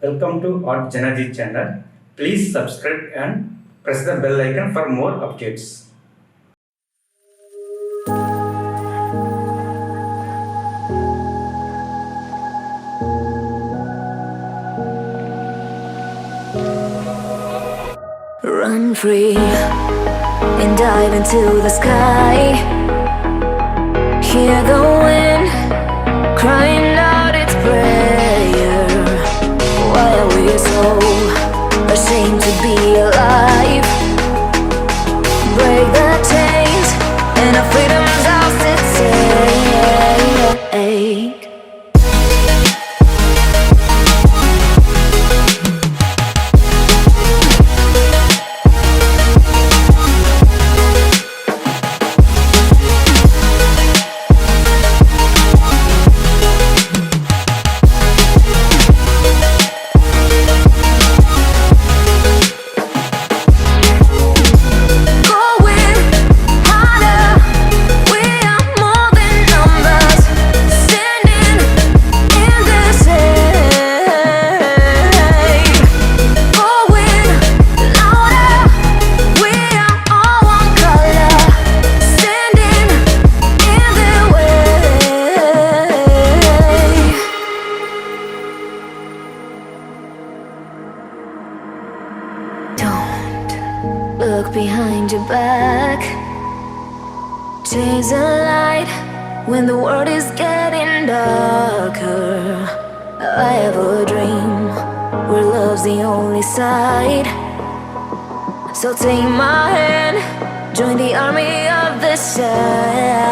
Welcome to artjanag channel. Please subscribe and press the bell icon for more updates. Run free and dive into the sky. Hear the wind crying out its prayer. Why are we so ashamed to be alive? Break the chains and our freedom's ours to take. Look behind your back. Chase a light when the world is getting darker. I have a dream where love's the only side. So take my hand, join the army of the side.